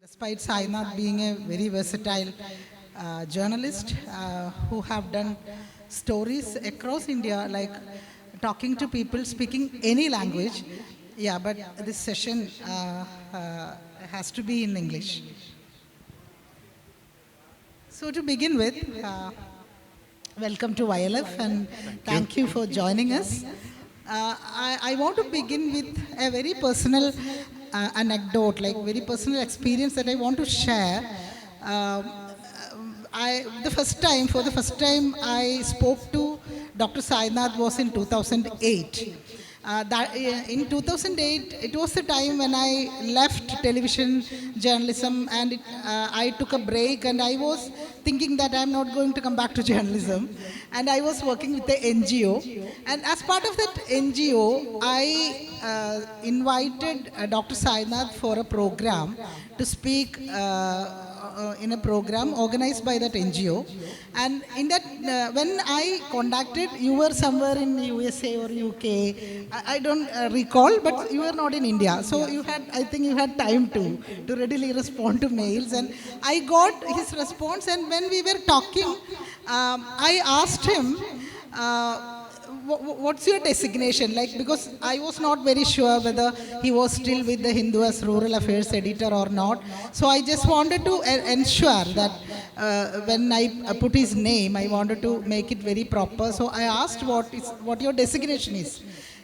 Despite Sainath being a very versatile journalist who have done stories across India, like talking to people speaking any language. Yeah, but this session has to be in English. So to begin with, welcome to YLF and thank you for joining us. I want to begin with a very personal anecdote, like very personal experience that I want to share. For the first time, I spoke to Dr. Sainath was in 2008. In 2008, it was the time when I left television journalism and I took a break and I was thinking that I'm not going to come back to journalism. And I was working with the NGO. And as part of that NGO, I invited Dr. Sainath for a program to speak in a program organized by that NGO. And in that, when I contacted, you were somewhere in USA or UK. I don't recall, but you were not in India. So you had, I think you had time to readily respond to mails. And I got his response. And when we were talking, I asked him, what's your designation? Like, because I was not very sure whether he was still with the Hindu as rural affairs editor or not. So I just wanted to ensure that when I put his name, I wanted to make it very proper. So I asked what your designation is.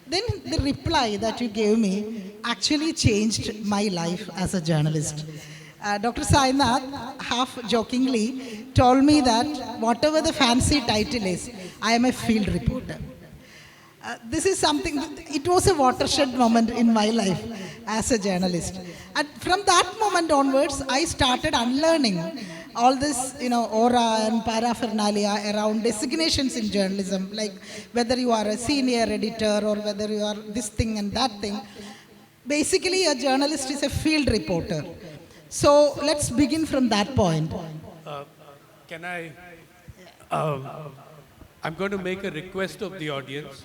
Then the reply that you gave me actually changed my life as a journalist. Dr. Sainath, half jokingly, told me that whatever the fancy title is, I am a field reporter. This is something, it was a watershed moment in my life as a journalist. And from that moment onwards, I started unlearning all this, aura and paraphernalia around designations in journalism, like whether you are a senior editor or whether you are this thing and that thing. Basically, a journalist is a field reporter. So let's begin from that point. Can I? I'm going to make a request of the audience,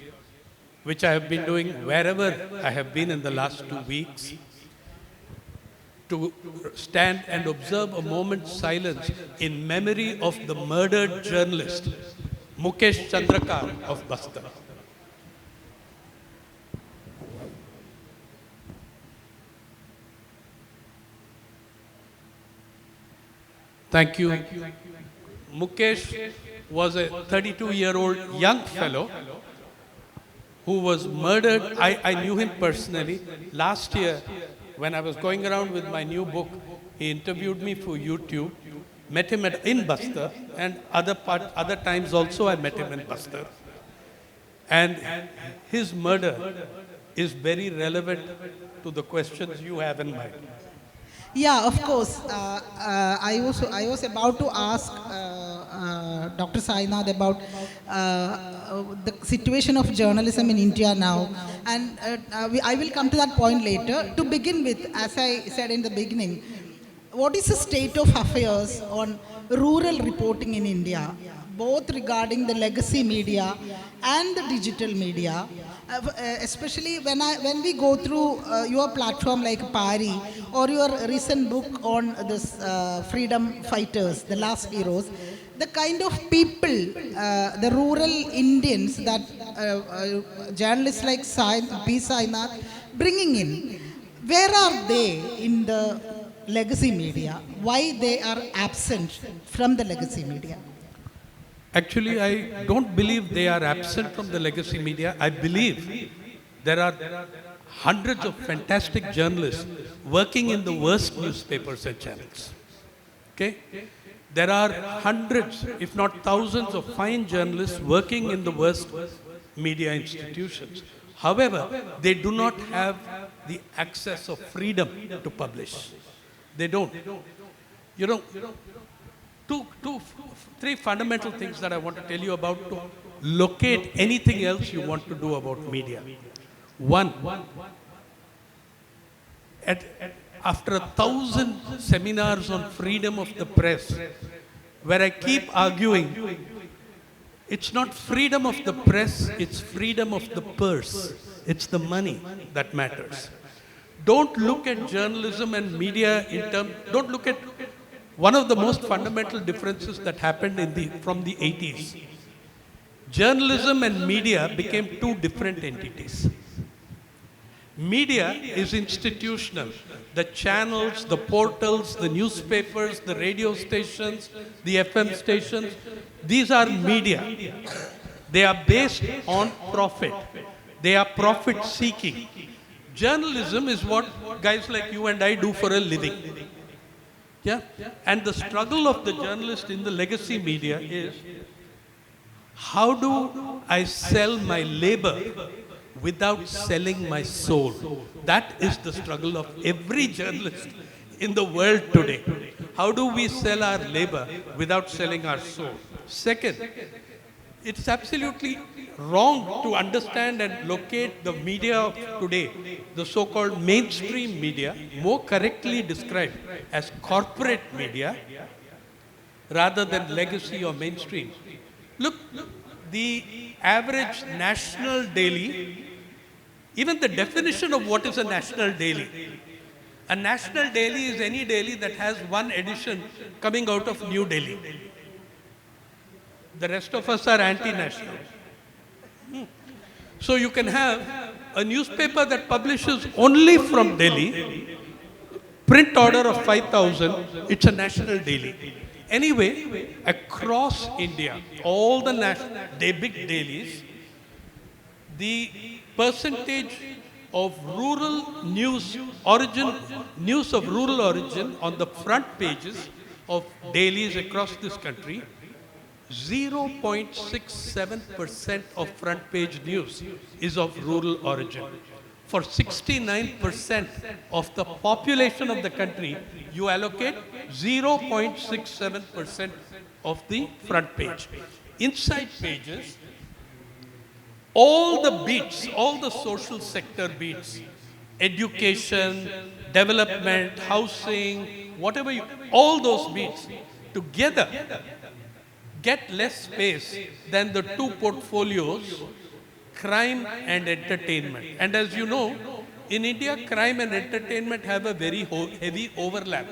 which I have been doing wherever I have been in the last 2 weeks, to stand and observe a moment's silence in memory of the murdered journalist, Mukesh Chandrakar of Bastar. Thank you. Mukesh was a 32-year-old young fellow who was murdered. I knew him personally. Last year, when I was going around with my new book, he interviewed me for YouTube, met him in Bastar, and other times also I met him in Bastar. And his murder is very relevant to the questions you have in mind. Yeah, of course. I was about to ask Dr. Sainath about the situation of journalism in India now, and I will come to that point later. To begin with, as I said in the beginning, what is the state of affairs on rural reporting in India, both regarding the legacy media and the digital media? Especially when we go through your platform like Pari or your recent book on this freedom fighters, the last heroes, the kind of people, the rural Indians that journalists like P. Sainath bringing in, where are they in the legacy media? Why they are absent from the legacy media? Actually, I don't believe they are absent from the legacy media. I believe there are hundreds of fantastic journalists working in the worst newspapers and channels. Okay? There are hundreds, if not thousands, of fine journalists working in the worst media institutions. However, they do not have the access of freedom to publish. They don't. Three fundamental things that I want to tell you about to locate anything else you want to do about media. One, after 1,000 seminars on freedom of the press, where I keep arguing, it's not freedom of the press, it's freedom of the purse. It's the money that matters. Don't look at journalism and media in terms, don't look at one of the most fundamental differences that happened from the 80s. Journalism and media became two different entities. Media is institutional. The channels, the portals, the newspapers, the radio stations, the FM stations, these are media. They are based on profit. They are profit seeking. Journalism is what guys like you and I do for a living. Yeah? And the struggle of the journalist in the legacy media is, how do I sell my labor without selling my soul? That is the struggle of every journalist in the world today. How do we sell our labor without selling our soul? Second, it's absolutely wrong to understand and locate the media of today, the so-called mainstream media, more correctly described as corporate media rather than legacy or mainstream. Look, the average national daily, even the definition of what is a national daily. A national daily is any daily that has one edition coming out of New Delhi. The rest of us are anti-national. So you can have a newspaper that publishes only from Delhi, print order of 5,000, it's a national daily. Anyway, across India, all the big dailies, the percentage of rural news of rural origin on the front pages of dailies across this country, 0.67% of front page news is of rural origin. For 69% of the population of the country, you allocate 0.67% of the front page. Inside pages, all the beats, all the social sector beats, education, development, housing, whatever all those beats together get less space than the two portfolios, crime and entertainment. And as you know, in India, crime and entertainment have a very heavy overlap.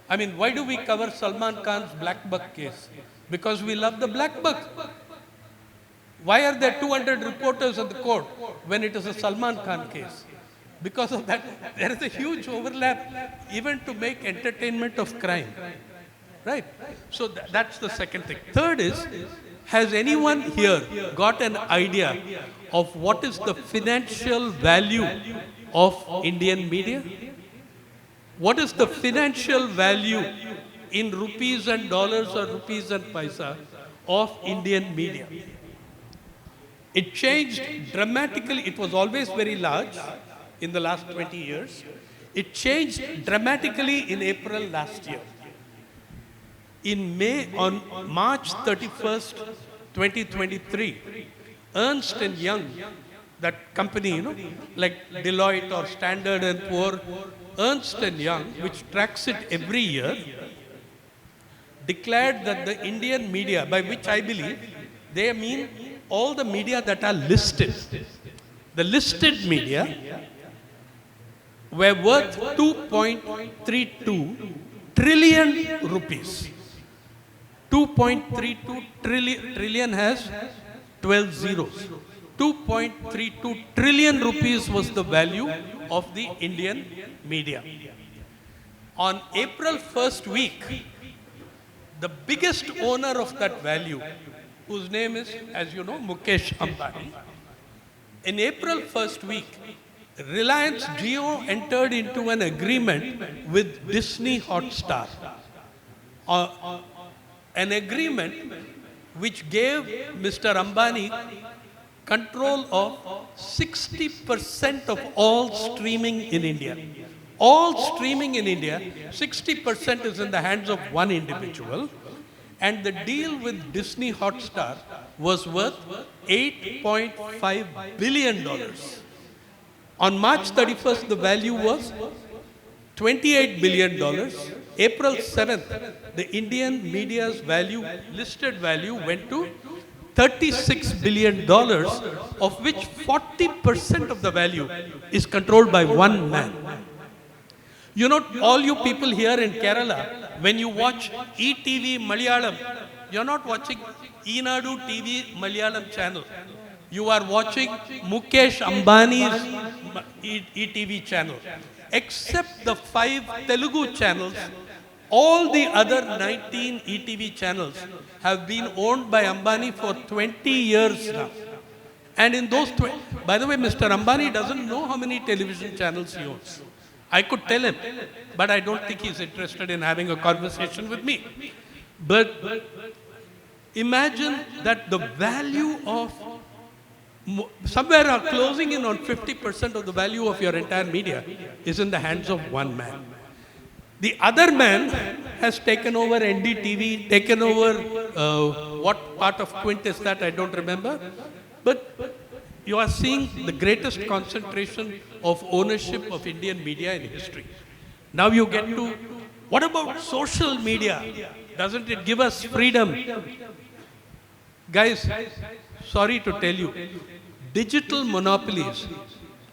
I mean, why do we cover Salman Khan's Black Buck case? Because we love the Black Buck. Why are there 200 reporters at the court when it is a Salman Khan case? Because of that, there is a huge overlap even to make entertainment of crime. Right? So that's the second thing. Third is, has anyone here got an idea of what is the financial value of Indian media? What is the financial value in rupees and dollars or rupees and paisa of Indian media? It changed dramatically. It was always very large in the last 20 years. It changed dramatically in April last year. On March 31st, 2023, Ernst & Young, that company, like Deloitte or Standard & Poor, Ernst & Young, which tracks it every year, declared that the Indian media, by which I believe they mean all the media that are listed, the listed media were worth 2.32 trillion rupees. 2.32 trillion has 12 zeros. 2.32 trillion rupees was the value of the Indian media. On April 1st week, the biggest owner of that value, whose name is, as you know, Mukesh Ambani, in April 1st week, Reliance Jio entered into an agreement with Disney Hotstar. An agreement which gave Mr. Ambani control of 60% of all streaming in India. All streaming in India, 60% is in the hands of one individual, and the deal with Disney Hotstar was worth $8.5 billion. On March 31st, the value was $28 billion. April 7th, the Indian media's value, listed value, went to $36 billion, of which 40% of the value is controlled by one man. You know, all you people here in Kerala, when you watch ETV Malayalam, you're not watching Enadu TV Malayalam channel. You are watching Mukesh Ambani's ETV channel. Except the 5 Telugu channels, all the other 19 ETV channels have been owned by Ambani for 20 years now. And in those 20, by the way, Mr. Ambani doesn't know how many television channels he owns. I could tell him, but I don't think he's interested in having a conversation with me. But imagine that the value of, somewhere are closing in on 50% of the value of your entire media is in the hands of one man. The other man has taken over NDTV, taken over, what part of Quint is that, I don't remember. But you are seeing the greatest concentration of ownership of Indian media in history. Now you get to, what about social media? Doesn't it give us freedom? Guys, sorry to tell you, digital monopolies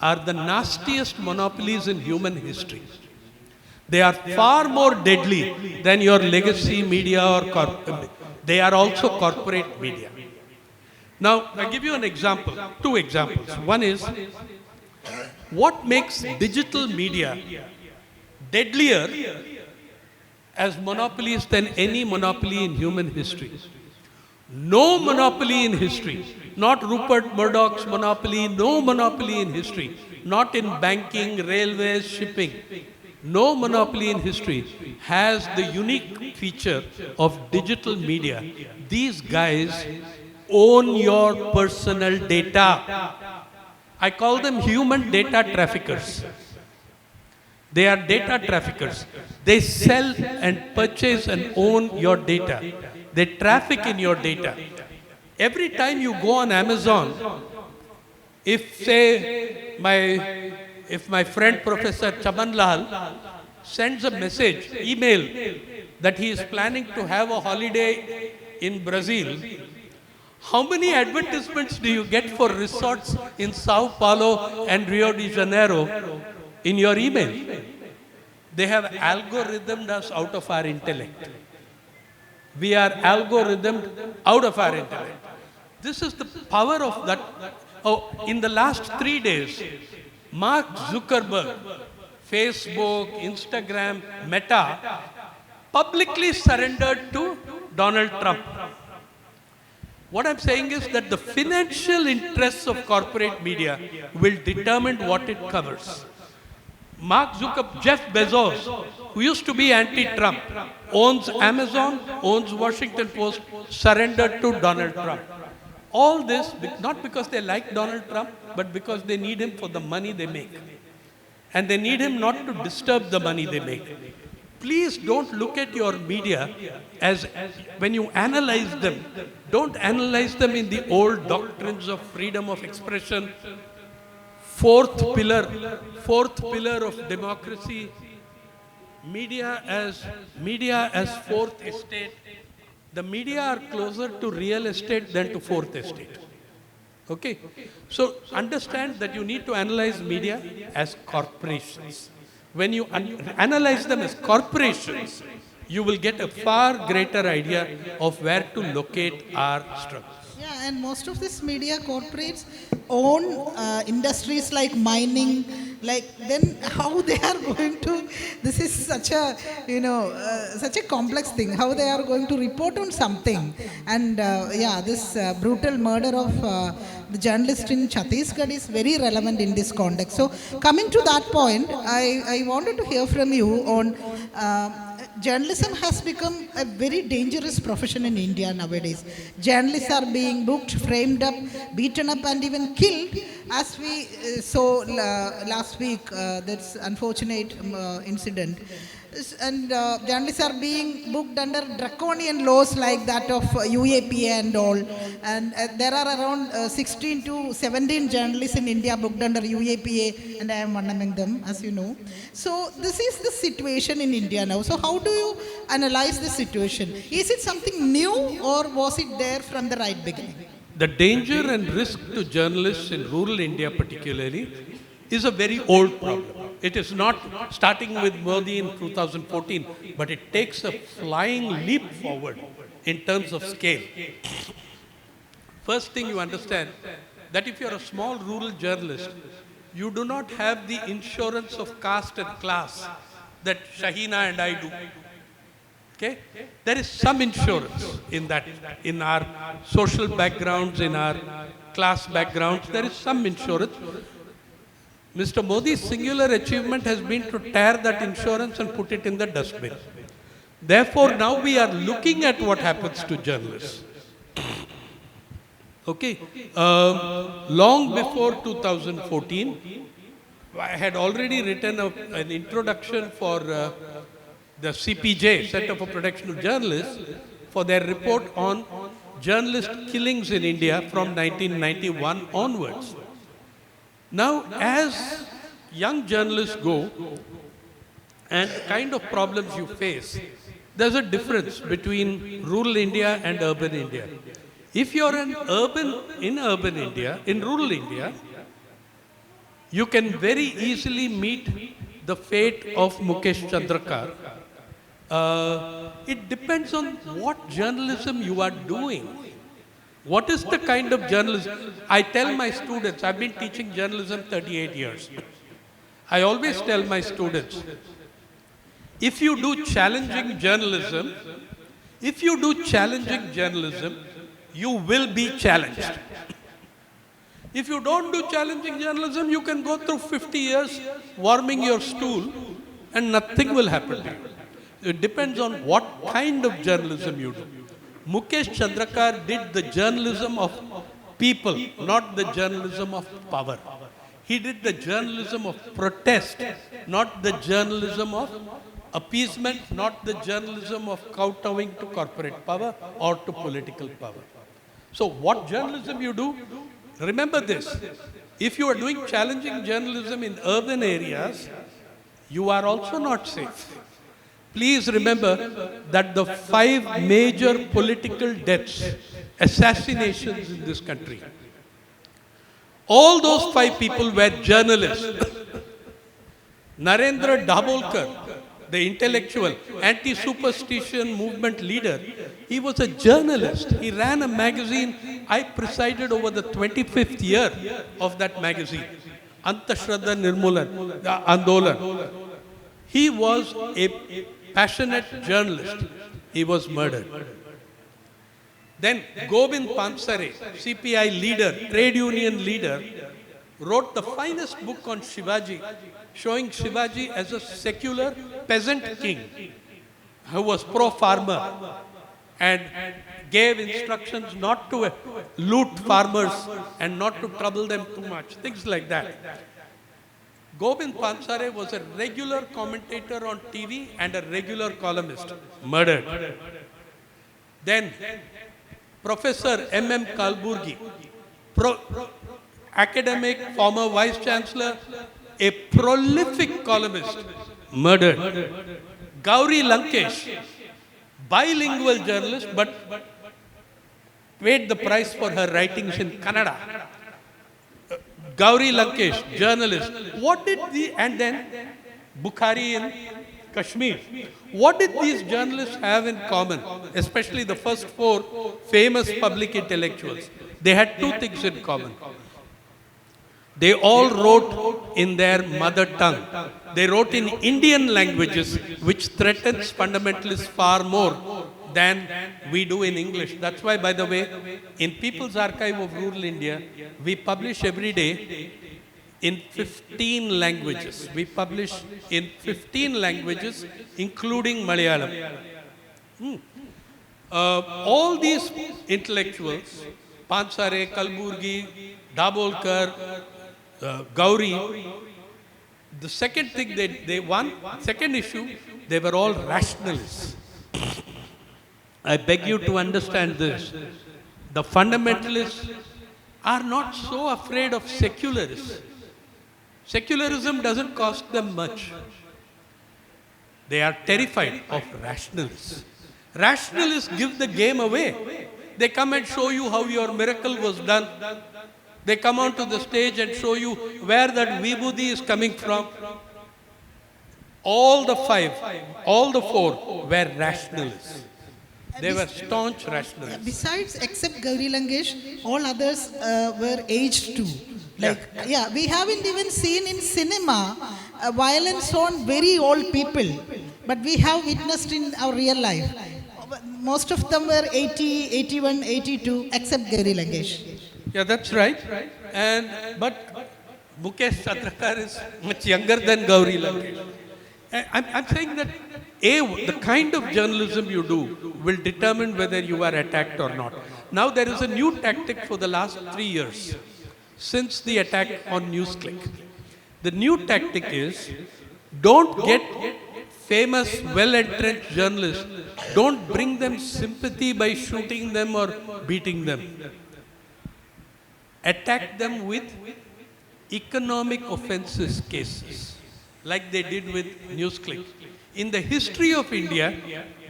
are the nastiest monopolies in human history. They are far more deadly than your legacy media or they are also corporate media. Now, I'll give you an example, 2 examples. One is, what makes digital media deadlier as monopolies than any monopoly in human history? No monopoly in history, not Rupert Murdoch's monopoly, no monopoly in history, not in banking, railways, shipping. No monopoly in history has the unique feature of digital media. These guys own your personal data. I call them human data traffickers. They are data traffickers. They sell and purchase and own your data. They traffic in your data. Every time you go on Amazon, if say my friend Professor Chaman Lal sends a message, email, that he is planning to have a holiday in Brazil, how many advertisements do you get for resorts in Sao Paulo and Rio de Janeiro in your email? They have algorithmed us out of our intellect. We are algorithmed out of our intellect. This is the power of that. Oh, in the last 3 days, Mark Zuckerberg, Facebook, Instagram, Meta, publicly surrendered to Donald Trump. What I'm saying is that the financial interests of corporate media will determine what it covers. Mark Zuckerberg, Jeff Bezos, who used to be anti-Trump, owns Amazon, owns Washington Post, surrendered to Donald Trump. All this, not because they like Donald Trump, but because they need him for the money they make. And they need him not to disturb the money they make. Please don't look at your media as, when you analyze them, don't analyze them in the old doctrines of freedom of expression, fourth pillar of democracy, media as fourth estate. The media are closer to real estate than to fourth estate. Okay? So understand that you need to analyze media as corporations. When you analyze them as corporations, you will get a far greater idea of where to locate our struggles. Yeah, and most of these media corporates own industries like mining, like then how they are going to, this is such a, such a complex thing, how they are going to report on something. And this brutal murder of the journalist in Chhattisgarh is very relevant in this context. So coming to that point, I wanted to hear from you on journalism has become a very dangerous profession in India nowadays. Journalists are being booked, framed up, beaten up and even killed. As we saw last week, that's unfortunate incident. And journalists are being booked under draconian laws like that of UAPA and all. And there are around 16 to 17 journalists in India booked under UAPA, and I am one among them, as you know. So this is the situation in India now. So how do you analyze the situation? Is it something new, or was it there from the right beginning? The danger and risk to journalists in rural India particularly is a very old problem. It is not starting with Modi in 2014, but it takes a flying leap forward in terms of scale. First thing you understand, that if you're a small rural journalist, you do not have the insurance of caste and class that Shahina and I do. Okay? There is some insurance in that, in our social backgrounds, in our class backgrounds, there is some insurance. Mr. Modi's singular achievement has been to tear that insurance and put it in the dustbin. Therefore, now we are looking at what happens to journalists. Okay? Long before 2014, I had already written an introduction for the CPJ, Center for Protection of Journalists, for their report on journalist killings in India from 1991 onwards. Now, as young journalists go, and the kind of problems you face, there's a difference between rural India and urban India. If you're in urban India, in rural India, you can very easily meet the fate of Mukesh Chandrakar. It depends on what journalism you are doing. What is the kind of journalism? I tell my students, I've been teaching journalism 38 years. I always tell my students, if you do challenging journalism, you will be challenged. If you don't do challenging journalism, you can go through 50 years warming your stool and nothing will happen to you. It depends on what kind of journalism you do. Mukesh Chandrakar did the journalism of people, not the journalism of power. He did the journalism of protest, not the journalism of appeasement, not the journalism of kowtowing to corporate power or to political power. So what journalism you do, remember this, if you are doing challenging journalism in urban areas, you are also not safe. Please remember that the 5 major political deaths, assassinations in this country, all those 5 people were journalists. Narendra Dabolkar, the intellectual, anti-superstition movement leader, he was a journalist. He ran a magazine. I presided over the 25th year of that magazine, Antashraddha Nirmulan, Andolan. He was a passionate journalist. He was murdered. Then Gobind Pansare, CPI leader, trade union leader, wrote the finest book on Shivaji, showing Shivaji as a secular peasant king who was pro-farmer and gave instructions not to loot farmers and not to trouble them too much, things like that. Gobind Pansare was a regular commentator on TV and a regular columnist, murdered. Then Professor M.M. Kalburgi, academic, former vice chancellor, a prolific columnist, murdered. Gauri Lankesh, bilingual journalist, but paid the price for her writings in Kannada. Gauri Lankesh, journalist. And then Bukhari in Kashmir. What did these journalists have in common? Especially the first 4 famous public intellectuals. They had 2 things in common. They all wrote in their mother tongue. They wrote in Indian languages, which threatens fundamentalists far more than we do in English. That's why, by the way, in People's Archive of Rural India, we publish every day in 15 languages. We publish in 15 languages, including Malayalam. All these intellectuals, Pansare, Kalburgi, Dabolkar, Gauri, the second thing second issue, They were all rationalists. I beg you to understand this. The fundamentalists are not so afraid of secularists. Secularism doesn't cost them much. They are terrified of rationalists. Rationalists give the game away. They come and show you how your miracle was done. They come onto the stage and show you where that vibhuti is coming from. All the four were rationalists. They were staunch rationalists. Besides, except Gauri Lankesh, all others were aged too. Like, yeah, we haven't even seen in cinema violence on very old people, but we have witnessed in our real life. Most of them were 80, 81, 82, except Gauri Lankesh. Yeah, that's right. But Mukesh Chandrakar is much younger than Gauri Lankesh. I'm saying that the kind of journalism you do will determine whether you are attacked or not. Now there is a new tactic for the last 3 years since the attack on NewsClick. The new tactic is don't get famous, well-entrenched journalists. Don't bring them sympathy by shooting them or beating them. Attack them with economic offences cases, like they did with NewsClick. In the history of India,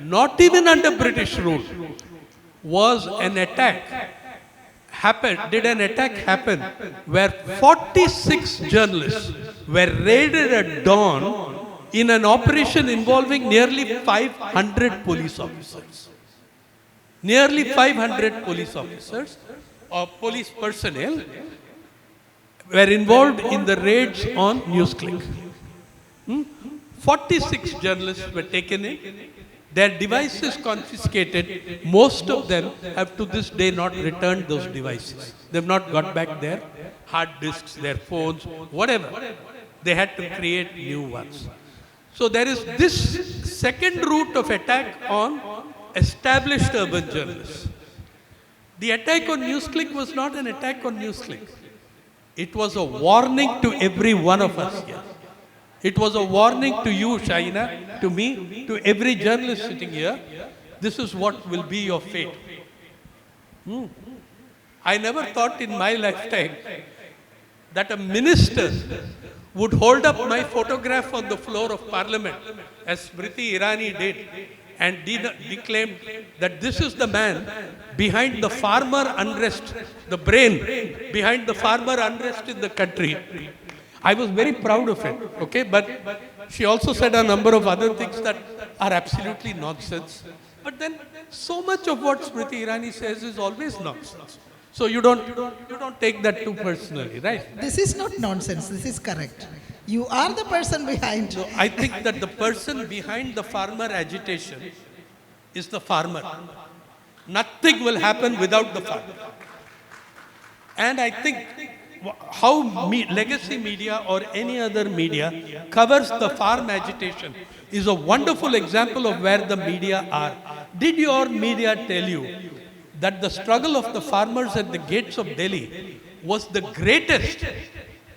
not even under British rule, was an attack happen where 46 journalists were raided at dawn in an operation involving nearly 500 police officers. Nearly 500 police officers or police personnel were involved in the raids on NewsClick. 46 journalists were taken in, their devices confiscated. Most of them have to this day not returned those devices. They have not got back their hard disks, their phones, whatever. They had to create new ones. So there is this second route of attack on established urban journalists. The attack on NewsClick was not an attack on NewsClick. It was a warning to every one of us here. It was a warning to you, Shahina, to me, to every journalist sitting here. This is what will be your fate. I never thought in my lifetime that a minister would hold up my photograph on the floor of Parliament, as Smriti Irani did, and declaimed that this is the man behind the farmer unrest, the brain behind the farmer unrest in the country. I was very proud of it, okay? But she also said a number of other things that are absolutely nonsense. But then so much of what Smriti Irani says is always nonsense. So you don't take that too personally, right? This is not nonsense. This is correct. You are the person behind. So I think that the person behind the farmer agitation is the farmer. Nothing will happen without the farmer. And I think how legacy media or any other media covers the farm agitation is a wonderful example of where the media are. Did your media tell you that the struggle of the farmers at the gates of Delhi was the greatest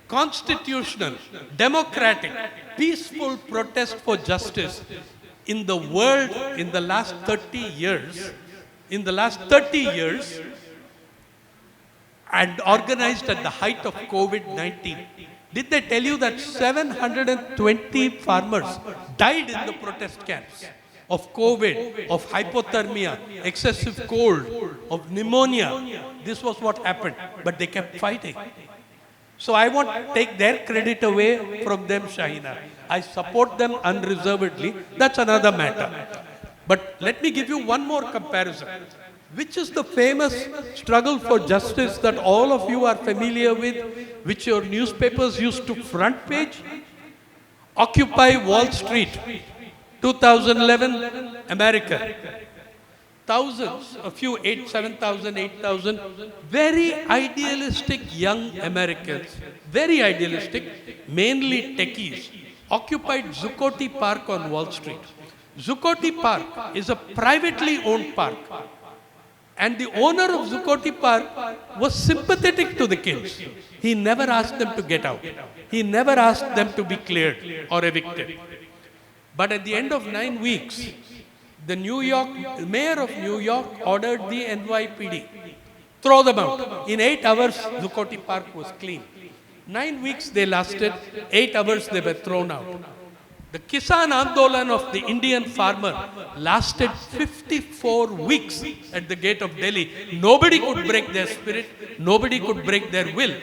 constitutional, democratic, peaceful protest for justice in the world in the last 30 years? In the last 30 years, and organized at the height of COVID-19. Did they tell you that 720 farmers died in the protest camps of COVID, of hypothermia, excessive cold, of pneumonia? This was what happened, but they kept fighting. So I won't take their credit away from them, Shahina. I support them unreservedly. That's another matter. But let me give you one more comparison. Which is the famous struggle for justice that all of you are familiar with, which your newspapers used to front page? Occupy Wall Street, 2011, America. Thousands, a few, 7,000, 8,000, very idealistic young Americans, very idealistic, mainly techies, occupied Zuccotti Park on Wall Street. Zuccotti Park is a privately owned park. And the owner of Zuccotti Park was sympathetic to the kids. He never asked them to get out. He never asked them to be cleared or evicted. But at the end of 9 weeks, the mayor of New York ordered the NYPD, throw them out. In 8 hours, Zuccotti Park was clean. 9 weeks they lasted, 8 hours they were thrown out. The Kisan Andolan of the Indian farmer lasted 54 weeks at the gate of Delhi. Nobody could break their spirit, nobody could break their will.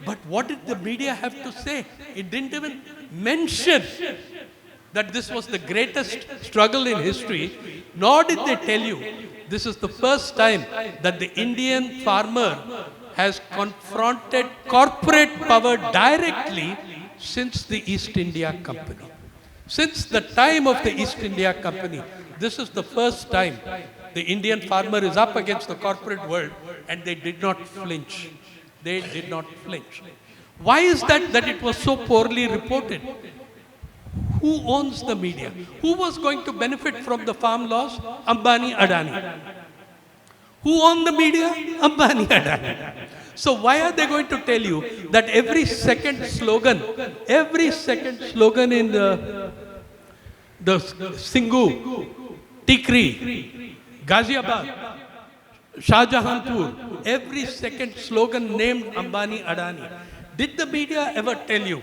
But what did the media have to say? It didn't even mention that this was the greatest struggle in history, nor did they tell you this is the first time that the Indian farmer has confronted corporate power directly since the East India Company. Since the time of the East India Company, this is the first time the Indian farmer is up against the corporate world, and they did not flinch. They did not flinch. Why is that it was so poorly reported? Who owns the media? Who was going to benefit from the farm laws? Ambani, Adani. Who owned the media? Ambani, Adani. So why are they going to tell you that every second slogan in the Singhu, Tikri, Ghaziabad, Shahjahanpur, every second slogan named Ambani, Adani? Did the media ever tell you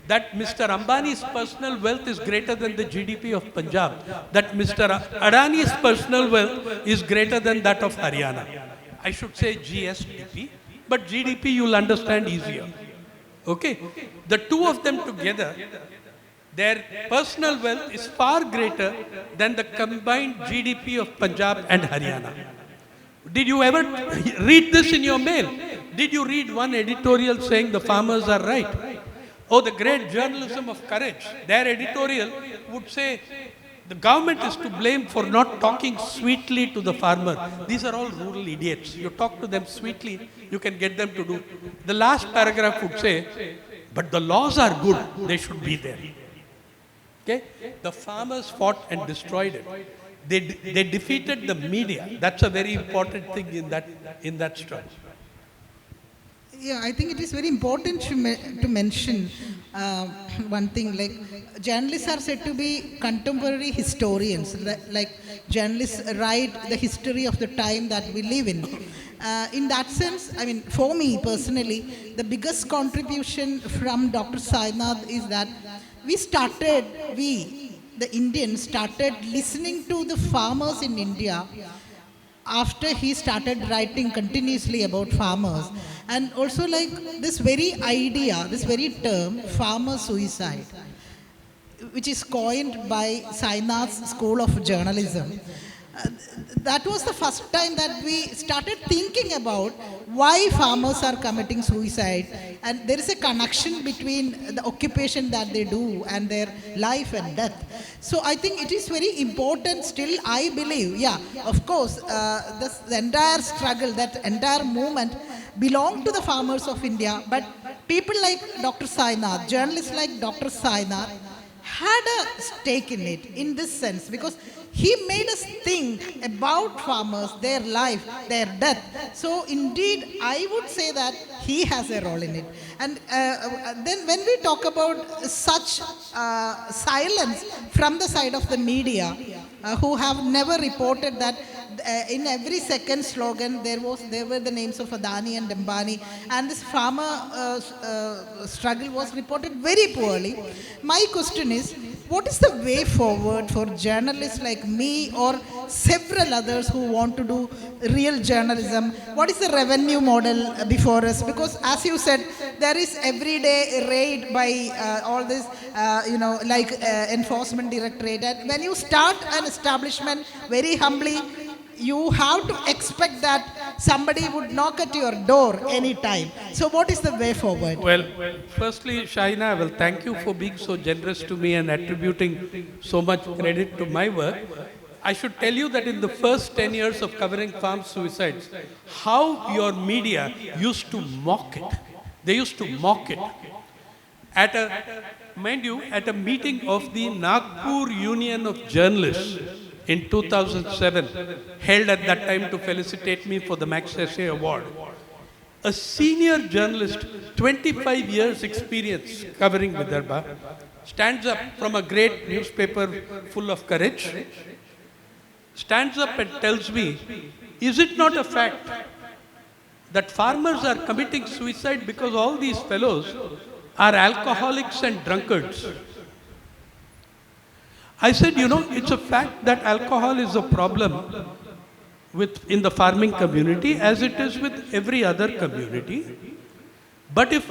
that Mr. Ambani's personal wealth is greater than the GDP of Punjab? That Mr. Adani's personal wealth is greater than that of Haryana? I should say GSDP, but GDP you'll understand easier. Okay? The two of them together, their personal wealth is far greater than the combined GDP of Punjab and Haryana. Did you ever read this in your mail? Did you read one editorial saying the farmers are right? Oh, the great journalism of courage. Their editorial would say the government is to blame for not talking sweetly to the farmer. These are all rural idiots. You talk to them sweetly, you can get them to do. The last paragraph would say, but the laws are good, they should be there. Okay? The farmers fought and destroyed it. They defeated the media. That's a very important thing in that struggle. Yeah, I think it is very important to mention one thing, like journalists are said to be contemporary historians, like journalists write the history of the time that we live in. In that sense, I mean, for me personally, the biggest contribution from Dr. Sainath is that the Indians started listening to the farmers in India after he started writing continuously about farmers. And also like this very idea, this very term, farmer suicide, which is coined by Sainath's School of Journalism. That was the first time that we started thinking about why farmers are committing suicide, and there is a connection between the occupation that they do and their life and death. So I think it is very important still, I believe, yeah, of course, the entire struggle, that entire movement belonged to the farmers of India, but people like Dr. Sainath, journalists like Dr. Sainath, had a stake in it in this sense, because he made us think about farmers, their life, their death. So indeed, I would say that he has a role in it. And then when we talk about such silence from the side of the media, who have never reported that in every second slogan there were the names of Adani and Ambani, and this farmer struggle was reported very poorly. My question is, what is the way forward for journalists like me or several others who want to do real journalism? What is the revenue model before us? Because as you said, there is everyday raid by all this, like enforcement directorate. And when you start an establishment very humbly, you have to expect that somebody would knock at your door anytime. So what is the way forward? Well, firstly, Shahina, I will thank you for being so generous to me and attributing so much credit to my work. I should tell you that in the first 10 years of covering farm suicides, how your media used to mock it. They used to mock it. At a meeting of the Nagpur Union of Journalists, in 2007, held at that time to felicitate me for the Magsaysay Award. A senior journalist, 25 years experience covering Vidarbha, stands up from a great newspaper full of courage, stands up and tells me, is it not a fact that farmers are committing suicide because all these fellows are alcoholics and drunkards? I said, it's a fact that alcohol is a problem in the farming community as it is with every other community. But if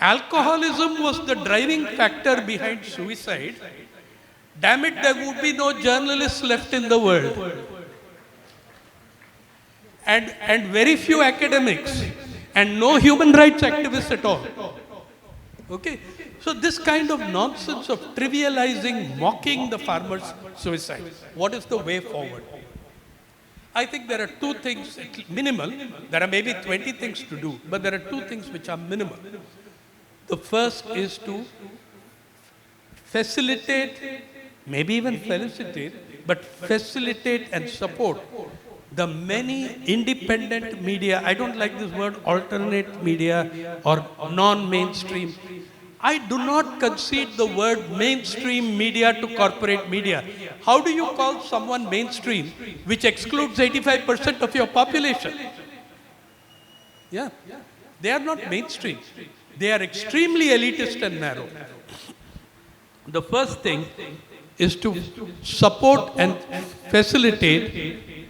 alcoholism was the driving factor behind suicide, damn it, there would be no journalists left in the world. And very few academics, and no human rights activists at all. Okay? So this kind of nonsense of trivializing, mocking the farmers' suicide, what is the way forward? I think there are two things, minimal. There are maybe 20 things to do, but there are two things which are minimal. The first is to facilitate, maybe even felicitate, but facilitate and support the many independent media. I don't like this word alternate media or non-mainstream. I do not concede the word mainstream media to corporate media. How do you call someone mainstream which excludes 85% of your population? Yeah, they are not mainstream. They are extremely elitist and narrow. The first thing is to support and facilitate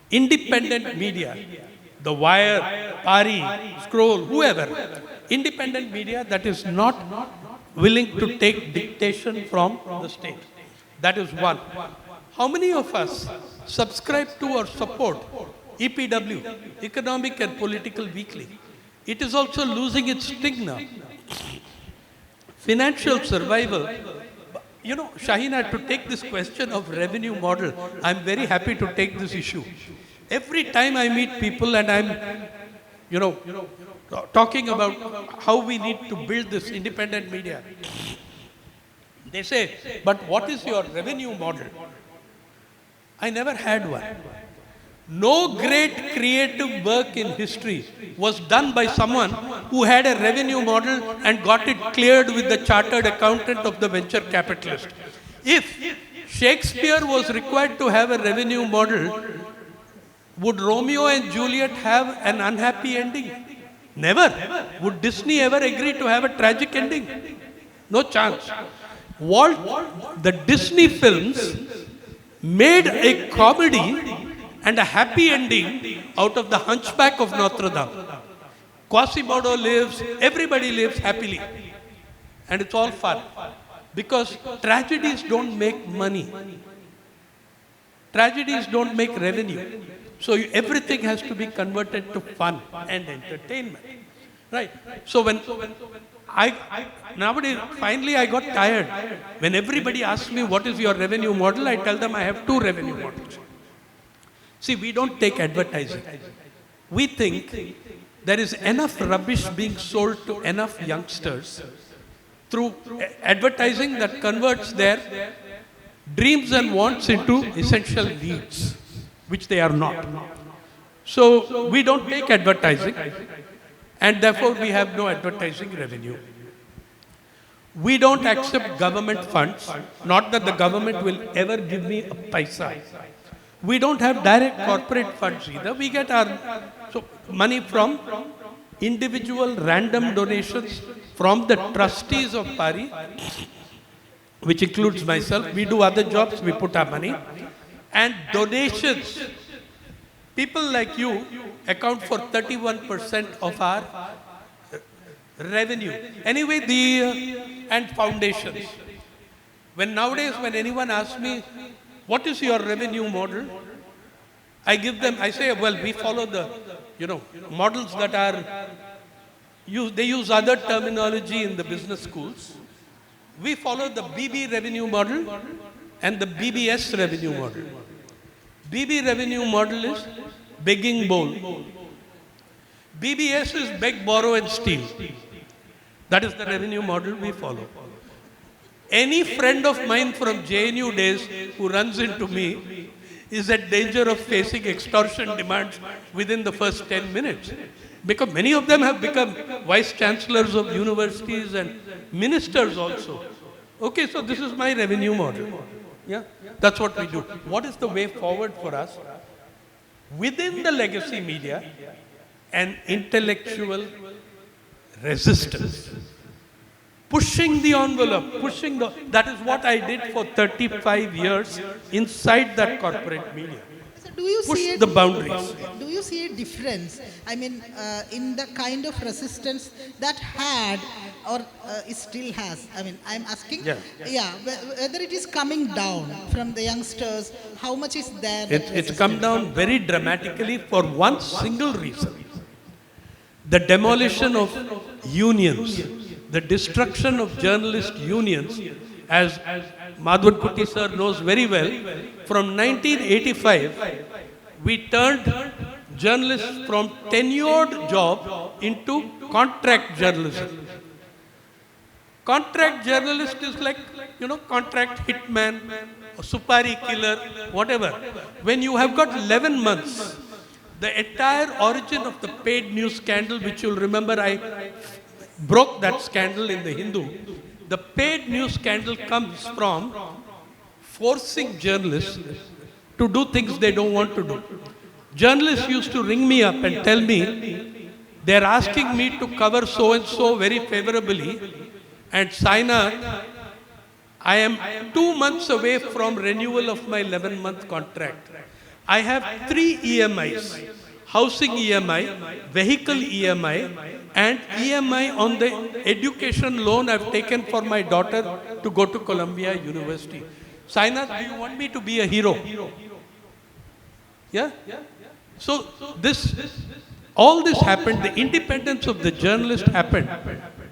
independent media, the Wire, Pari, Scroll, whoever, independent media that is not willing to take dictation from the state. That is one. How many of us subscribe to or support EPW, Economic and Political Weekly? It is also losing its sting now. Financial survival. Shahina, to take this question of revenue model, I'm very happy to take this issue. Every time I meet people and I'm, talking about how we need to build this independent media, they say, but what is your revenue model? I never had one. No great creative work in history was done by someone who had a revenue model and got it cleared with the chartered accountant of the venture capitalist. If Shakespeare was required to have a revenue model, would Romeo and Juliet have an unhappy ending? Never. Would Disney ever agree to have a tragic ending? No chance. The Disney films made a comedy and a happy ending out of the Hunchback of Notre Dame. Quasimodo lives, everybody lives happily. And it's all fun. Because tragedies don't make money. Tragedies don't make revenue. So everything has to be converted to fun and entertainment. Right? So nowadays, finally I got tired. When everybody asks me, what is your revenue model? I tell them I have two revenue models. See, we don't take advertising. We think there is enough rubbish being sold to enough youngsters through advertising that converts their dreams and wants into essential needs, which they are not. So we don't take advertising, and therefore we have no advertising revenue. We don't accept government funds, not that the government will ever give me a paisa. We don't have direct corporate funds either. We get our money from individual random donations from the trustees of Pari, which includes myself. We do other jobs, we put our money. And donations. People like you account for 31% of our revenue. Anyway, and foundations. Nowadays, when anyone asks me, what is your revenue model? I say, well, we follow the, models that are, they use other terminology in the business schools. We follow the BB revenue model and the BBS revenue model. BB revenue model is begging bowl. BBS is beg, borrow and steal. That is the revenue model we follow. Any friend of mine from JNU days who runs into me is at danger of facing extortion demands within the first 10 minutes. Because many of them have become vice chancellors of universities and ministers also. Okay, so this is my revenue model. Yeah, that's what we do. What is the way forward for us? Within the legacy media, an intellectual resistance. Pushing the envelope, that is what I did for 35 years inside that corporate media. So do you Push see it, the boundaries. do you see a difference? I mean, in the kind of resistance that had or it still has. I mean, I'm asking, whether it is coming down from the youngsters, how much is there? It's come down very dramatically for one single reason. The demolition of unions, the destruction of journalist unions, as Madhvan Kutty sir knows very well, from 1985, we turned journalists from tenured job into contract journalism. Contract journalist is like, contract hitman, or supari killer, whatever. When you have got 11 months, the entire origin of the paid news scandal, which you'll remember, I broke that scandal in the Hindu. The paid news scandal comes from forcing journalists to do things they don't want to do. Journalists used to ring me up and tell me they're asking me to cover so and so very favorably, and Sainath, I am 2 months away from renewal of my 11-month contract. I have 3 EMIs, housing EMI, vehicle EMI, and EMI on the education loan I've taken for my daughter to go to Columbia University. Sainath, do you want me to be a hero? Yeah? So all this happened, the independence of the journalist happened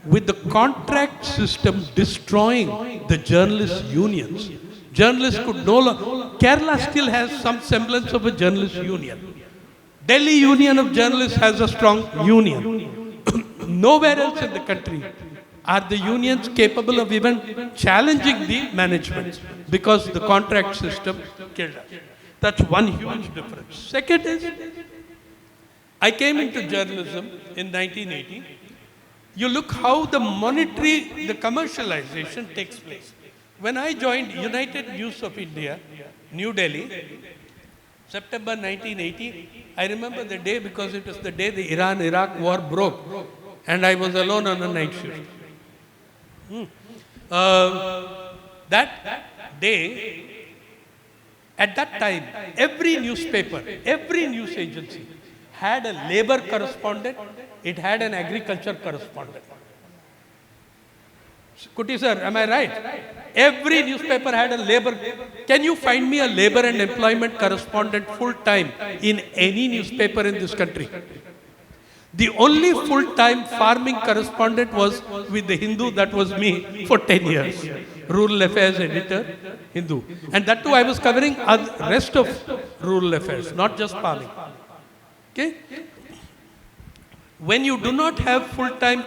with the contract system destroying the journalist unions. Journalists could no longer, Kerala still has some semblance of a journalist union. Delhi Union of Journalists has a strong union. Nowhere else in the country are the unions capable of even challenging the management because the contract system killed us. That's one huge difference. Second is, I came into journalism in 1980. You look how the commercialization takes place. When I joined United News of India, New Delhi, September 1980, I remember the day because it was the day the Iran-Iraq war broke and I was alone on a night shift. That day, at that time, every newspaper, every news agency had a labor correspondent, it had an agriculture correspondent. Kutty sir, am I right? Every newspaper had a labor. Can you find me a labor and employment correspondent full-time in any newspaper in this country? The only full-time farming correspondent was with the Hindu, that was me for 10 years. Rural affairs editor, Hindu. And that too I was covering the rest of rural affairs, not just farming. Okay? When you do not have full-time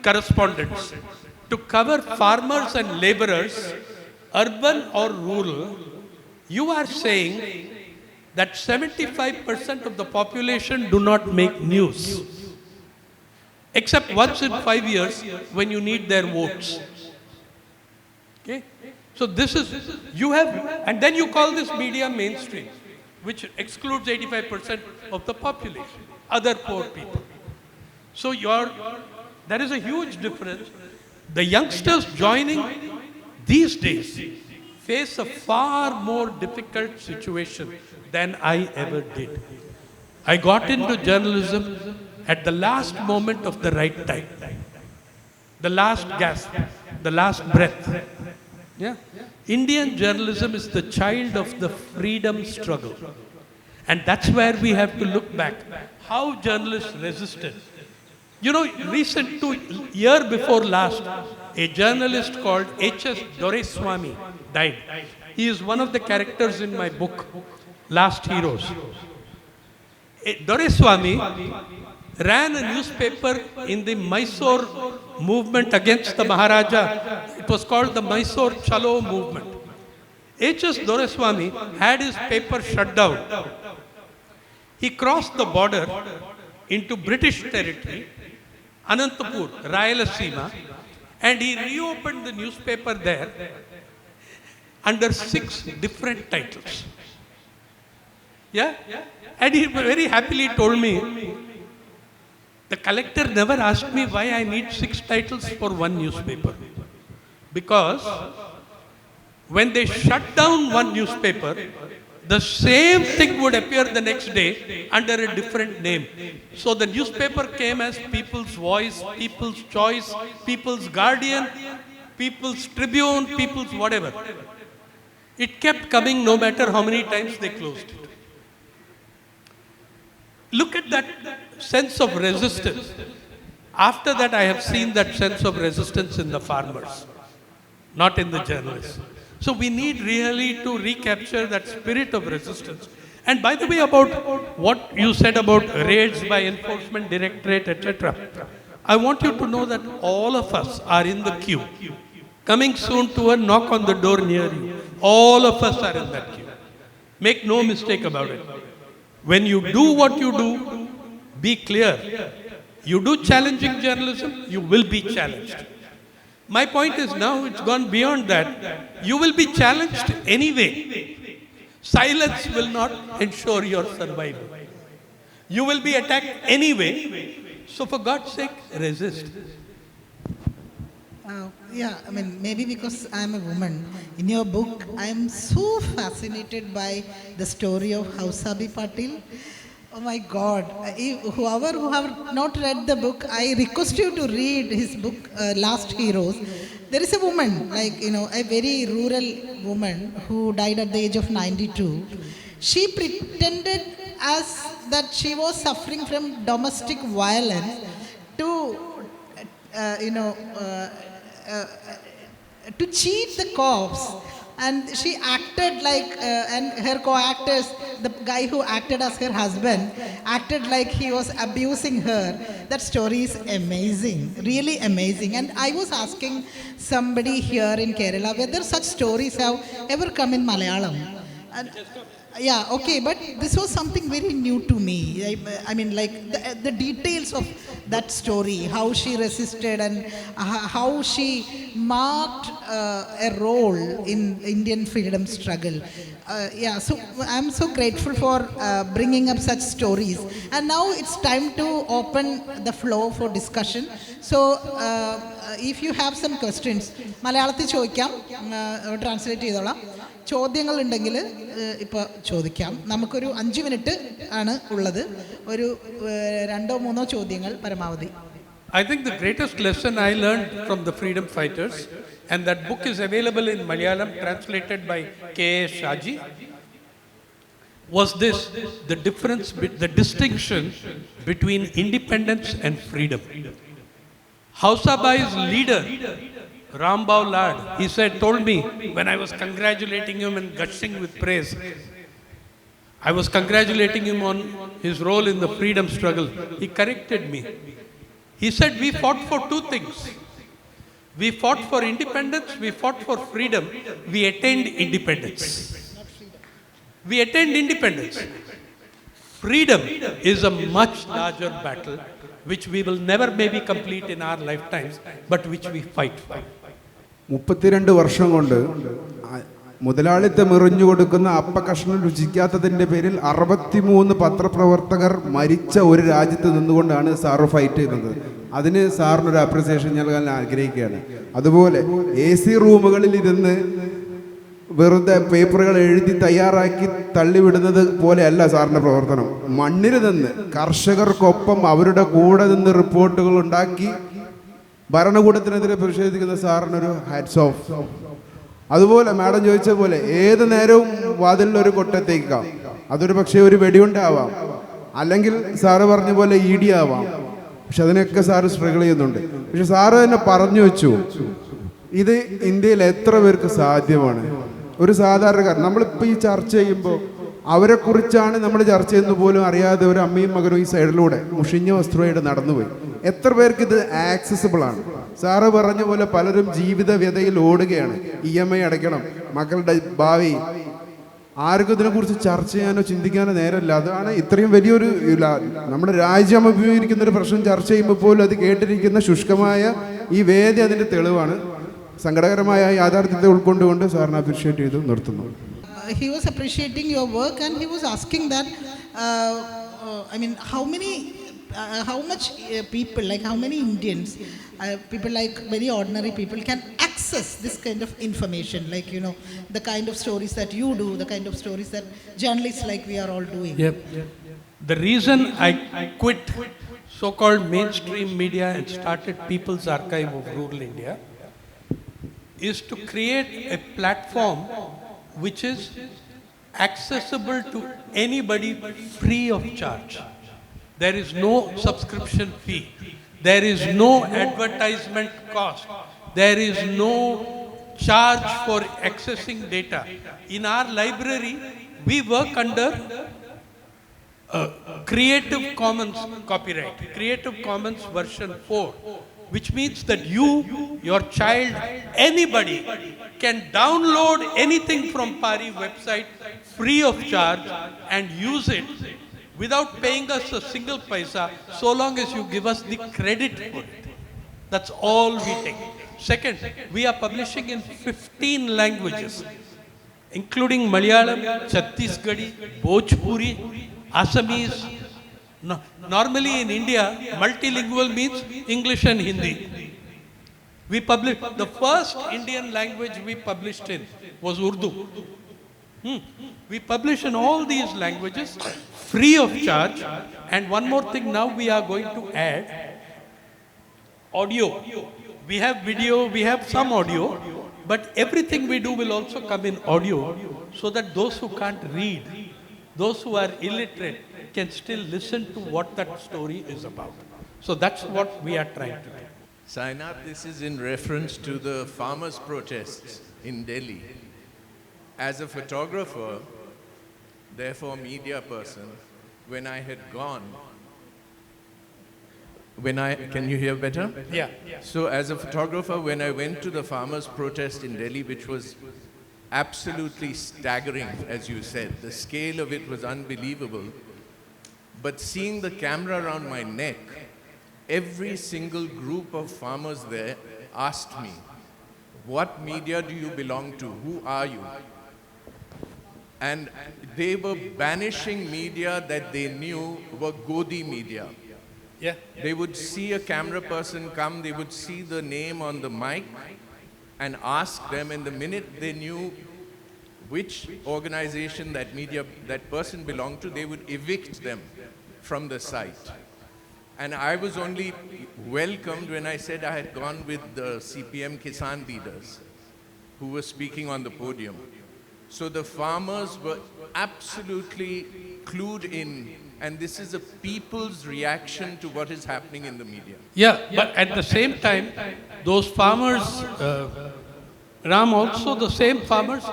correspondents to cover farmers and laborers, urban or rural, you are saying that 75% of the population do not make news. Except once in 5 years when you need their votes. Okay? So this is, you have, and then you call this media mainstream, which excludes 85% of the population, other poor people. So there is a huge difference. The youngsters joining these days face a far more difficult situation than I ever did. I got into journalism at the last moment of the right time. The last gasp, the last breath. Yeah? Indian journalism is the child of the freedom struggle. And that's where we have to look back. How journalists resisted. Year before last, a journalist called H.S. Doraiswamy died. He is one of the characters in my book, Last Heroes. Doraiswamy ran a newspaper in the Mysore movement against the Maharaja. It was called the Mysore Chalo movement. H.S. Doraiswamy had his paper shut down. He crossed the border into British territory, Anantapur, Rayalaseema, and he reopened the newspaper there under 6 different titles. Yeah? And he very happily told me, the collector never asked me why I need 6 titles for one newspaper. Because when they shut down one newspaper, the same thing would appear the next day under a different name. So the newspaper came as People's Voice, People's Choice, People's Guardian, People's Tribune, People's whatever. It kept coming no matter how many times they closed it. Look at that sense of resistance. After that, I have seen that sense of resistance in the farmers, not in the journalists. So we need really to recapture that spirit of resistance. And by the way, about what you said about raids by Enforcement Directorate, etc., I want you to know that all of us are in the queue. Coming soon to a knock on the door near you. All of us are in that queue. Make no mistake about it. When you do what you do, be clear. You do challenging journalism, you will be challenged. My point is now it's gone beyond that. You will be challenged anyway. Silence will not ensure your survival. You will be attacked anyway. So for God's sake, resist. I mean, maybe because I'm a woman. In your book, I'm so fascinated by the story of Hausabi Patil. Oh my God. Whoever who have not read the book, I request you to read his book, Last Heroes. There is a woman, a very rural woman who died at the age of 92. She pretended as that she was suffering from domestic violence to cheat the cops, and she acted like, and her co-actors, the guy who acted as her husband, acted like he was abusing her. That story is amazing, really amazing. And I was asking somebody here in Kerala whether such stories have ever come in Malayalam. And, yeah, okay, but this was something very new to me. I mean, like the details of that story, how she resisted and how she marked a role in Indian freedom struggle. So I'm so grateful for bringing up such stories. And now it's time to open the floor for discussion. So if you have some questions, Malayalamil ചോദിക്കാം, translate ചെയ്തോളാം. ചോദ്യങ്ങൾ ഉണ്ടെങ്കിൽ ഇപ്പോൾ ചോദിക്കാം. നമുക്കൊരു 5 minute ആണ് ഉള്ളത്. ഒരു 2-3 ചോദ്യങ്ങൾ പരമാവധി. I think the greatest lesson I learned from the freedom fighters, and that book is available in Malayalam, translated by K.A. Shaji, was this: the distinction between independence and freedom. Hausabai's leader, Rambao Lad, he told me when I was congratulating him and gushing with praise, I was congratulating him on his role in the freedom struggle. He corrected me. He said, we fought for 2 things. We fought for independence, we fought for freedom, we attained independence. We attained independence. Freedom is a much larger battle, which we will never maybe complete in our lifetimes, but which we fight for. 32 വർഷം കൊണ്ട് മുതലാളിത്തം എറിഞ്ഞു കൊടുക്കുന്ന അപ്പകഷ്ണം രുചിക്കാത്തതിൻ്റെ പേരിൽ 63 പത്രപ്രവർത്തകർ മരിച്ച ഒരു രാജ്യത്ത് നിന്നുകൊണ്ടാണ് sir fight ചെയ്യുന്നത്. അതിന് സാറിനൊരു അപ്രിസിയേഷൻ നൽകാൻ ആഗ്രഹിക്കുകയാണ്. അതുപോലെ AC റൂമുകളിൽ ഇരുന്ന് വെറുതെ പേപ്പറുകൾ എഴുതി തയ്യാറാക്കി തള്ളിവിടുന്നത് പോലെയല്ല സാറിൻ്റെ പ്രവർത്തനം. മണ്ണിൽ നിന്ന് കർഷകർക്കൊപ്പം അവരുടെ കൂടെ നിന്ന് റിപ്പോർട്ടുകൾ ഉണ്ടാക്കി ഭരണകൂടത്തിനെതിരെ പ്രതിഷേധിക്കുന്ന സാറിനൊരു ഹാറ്റ്സ് ഓഫ്. അതുപോലെ മാഡം ചോദിച്ച പോലെ ഏത് നേരവും വാതിലിലൊരു കൊട്ടത്തേക്കാം. അതൊരു പക്ഷേ ഒരു വെടിയുണ്ടാവാം, അല്ലെങ്കിൽ സാറ് പറഞ്ഞ പോലെ ED ആവാം. പക്ഷെ അതിനൊക്കെ സാറ് സ്ട്രഗിൾ ചെയ്യുന്നുണ്ട്. പക്ഷെ സാറ് തന്നെ പറഞ്ഞു വെച്ചു, ഇത് ഇന്ത്യയിൽ എത്ര പേർക്ക് സാധ്യമാണ്? ഒരു സാധാരണക്കാരൻ, നമ്മളിപ്പോൾ ഈ ചർച്ച ചെയ്യുമ്പോൾ അവരെക്കുറിച്ചാണ് നമ്മൾ ചർച്ച ചെയ്യുന്നത് പോലും അറിയാതെ ഒരു അമ്മയും മകനും ഈ സൈഡിലൂടെ മുഷിഞ്ഞ വസ്ത്രമായിട്ട് നടന്നുപോയി. എത്ര പേർക്ക് ഇത് ആക്സസിബിൾ ആണ്? സാറ് പറഞ്ഞ പോലെ പലരും ജീവിത വ്യതയിൽ ഓടുകയാണ്. EMI അടയ്ക്കണം, മക്കളുടെ ഭാവി, ആർക്കും ഇതിനെക്കുറിച്ച് ചർച്ച ചെയ്യാനോ ചിന്തിക്കാനോ നേരമില്ല. അതാണ് ഇത്രയും വലിയൊരു നമ്മുടെ രാജ്യം അഭിമുഖീകരിക്കുന്ന ഒരു പ്രശ്നം ചർച്ച ചെയ്യുമ്പോൾ പോലും അത് കേട്ടിരിക്കുന്ന ശുഷ്കമായ ഈ വേദി അതിൻ്റെ തെളിവാണ്. സങ്കടകരമായ യാഥാർത്ഥ്യത്തെ ഉൾക്കൊണ്ടുകൊണ്ട് സാറിനെ അപ്രീഷിയേറ്റ് ചെയ്ത് നിർത്തുന്നു. He was appreciating your work and he was asking that, I mean, how much people, like how many Indians, people like very ordinary people can access this kind of information, like, you know, the kind of stories that you do, the kind of stories that journalists like we are all doing. Yep. The reason I quit so-called mainstream media and started People's Archive of Rural India is to create a platform which is accessible to anybody free of charge. There is no subscription fee. There is no advertisement cost. There is no charge for accessing data. In our library, we work under Creative Commons copyright, Creative Commons version 4, which means that you, your child, anybody can download anything from PARI website free of charge and use it without paying us a single paisa, so long as you give us the credit for it. That's all we take. Second, we are publishing in 15 languages, including Malayalam, Chhattisgarhi, Bhojpuri, Assamese. Normally in India, multilingual means English and Hindi. We published, the first Indian language we published in was Urdu. We publish in all these languages free of charge. And one more thing now we are going to add, audio. We have video, we have some audio, but everything we do will also come in audio, so that those who can't read, those who are illiterate, can still listen to what that story is about. So that's what we are trying to do. Sainath, this is in reference to the farmers' protests in Delhi. As a photographer, therefore media person, when I had gone, can you hear better? Yeah. So as a photographer, when I went to the farmers' protest in Delhi, which was absolutely staggering, as you said, the scale of it was unbelievable. But seeing the camera around my neck, every single group of farmers there asked me, what media do you belong to? Who are you? And they were banishing media that they knew were Godi media. Yeah. They would see a camera person come, they would see the name on the mic and ask them, and the minute they knew which organization that person belonged to, they would evict them from the site. And I was only welcomed when I said I had gone with the CPM Kisan leaders who were speaking on the podium. So the farmers were absolutely clued in, and this is a people's reaction to what is happening in the media. Yeah, but at the same time, those farmers, Ram, also the same farmers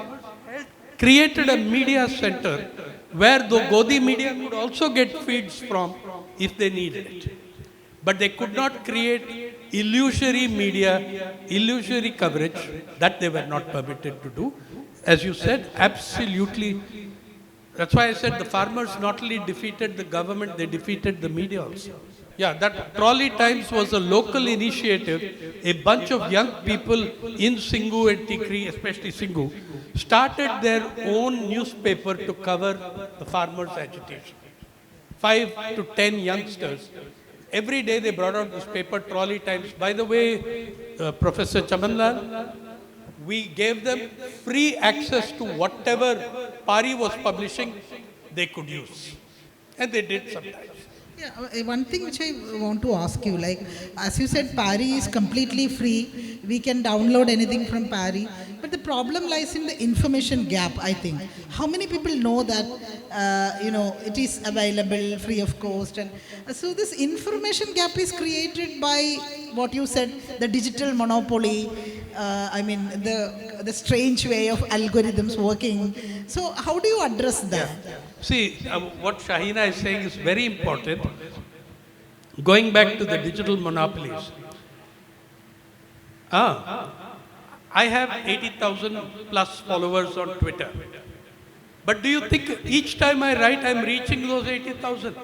created a media center where the Godi media could also get feeds from if they needed it. But they could not create illusory media, illusory coverage that they were not permitted to do. As you said, absolutely. That's why I said the farmers not only defeated the government, they defeated the media also. Yeah, that Trolley Times was a local initiative. A bunch of young people in Singhu and Tikri, especially Singhu, started their own newspaper to cover the farmers' agitation. 5 to 10 youngsters. Every day they brought out this paper, Trolley Times. By the way, Professor Chamanlal, we gave them free access to whatever PARI was publishing, they could use. And they did sometimes. Yeah, one thing which I want to ask you, like, as you said, PARI is completely free. We can download anything from PARI. But the problem lies in the information gap, I think. How many people know that, it is available free of cost? And so this information gap is created by what you said, the digital monopoly, the strange way of algorithms working. So how do you address that? See, what Shahina is saying is very important. Going back to the digital monopolies. I have 80,000 plus followers on Twitter. But do you think each time I write, I'm reaching those 80,000?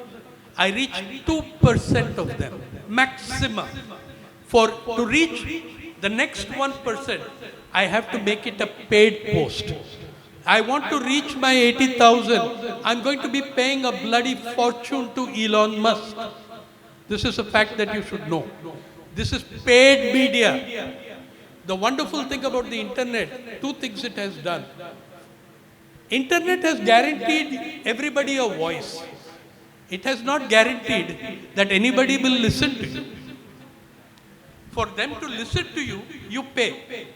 I reach 2% of them, maximum. To reach the next 1%, I have to make it a paid post. I want to reach my 80,000. I'm going to be paying a bloody fortune to Elon Musk. This is a fact that you should know. This is paid media. The wonderful thing about the internet, two things it has done. Internet has guaranteed everybody a voice. It has not guaranteed that anybody will listen to you. For them to listen to you, you pay.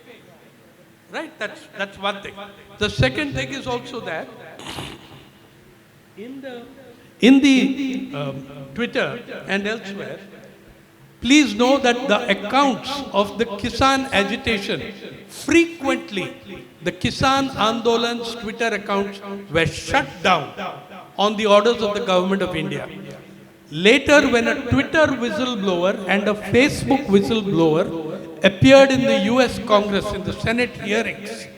Right? That's one thing. The second thing is also that in the Twitter and elsewhere, please know that the accounts of the Kisan agitation, frequently the Kisan Andolan's Twitter accounts were shut down on the orders of the government of India. Later, when a Twitter whistleblower and a Facebook whistleblower appeared in the US Congress in the Senate hearings,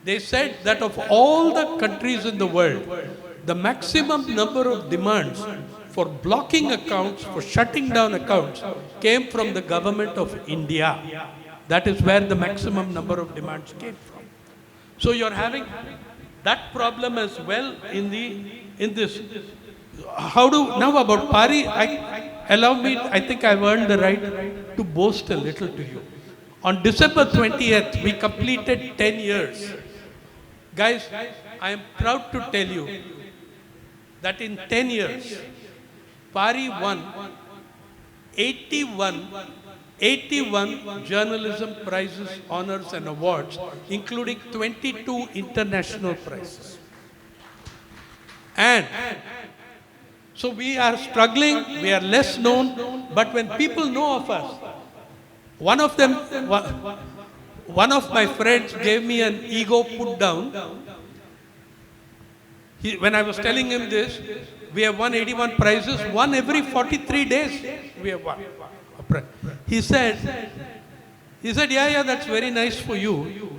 they said that of all the countries in the world, the maximum number of demands for blocking accounts, for shutting down accounts, came from the government of India. That is where the maximum number of demands came from. So you're having that problem as well in this. Now about Pari, I think I've earned the right to boast a little to you. On December 20th, we completed 10 years. Guys, I am proud to tell you that in 10 years, Pari won 81 journalism prizes, honors and awards, including 22 international prizes. And so we are struggling, we are less known, but when people know of us, one of my friends gave me an ego put down. When I was telling him this, we have won 81 prizes, one every 43 days we have won. He said, yeah, that's very nice for you,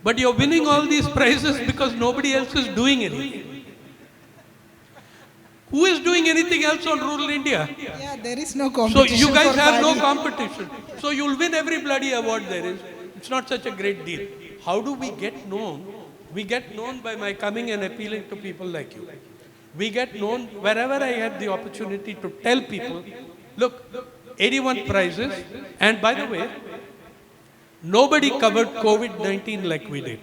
but you're winning all these prizes because nobody else is doing anything. Who is doing anything else on rural India? Yeah, there is no competition. So you guys have no Pari. competition. So you'll win every bloody award there is. It's not such a great deal. How do we get known? We get known by my coming and appealing to people like you. We get known wherever I had the opportunity to tell people, look, 81 prizes, and by the way, nobody covered COVID-19 like we did.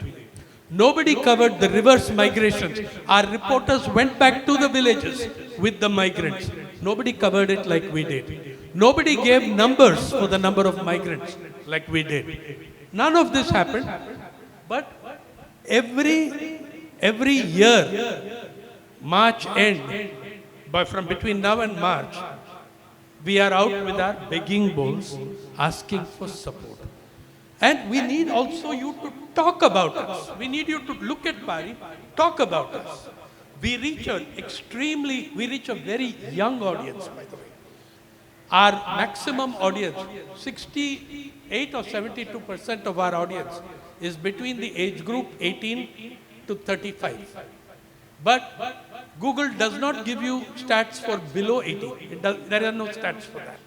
Nobody covered the reverse migrations. Our reporters went back to the villages with the migrants. Nobody covered it like we did. Nobody gave numbers for the number of migrants like we did. None of this happened, but every year, March end, from between now and March, we are out with our begging bowls, asking for support. And we need also you to talk about us. We need you to look at Pari, talk about us. We reach a very young audience, by the way. Our maximum audience, 68 or 72% of our audience is between the age group 18 to 35. But Google does not give you stats for below 18. There are no stats for that.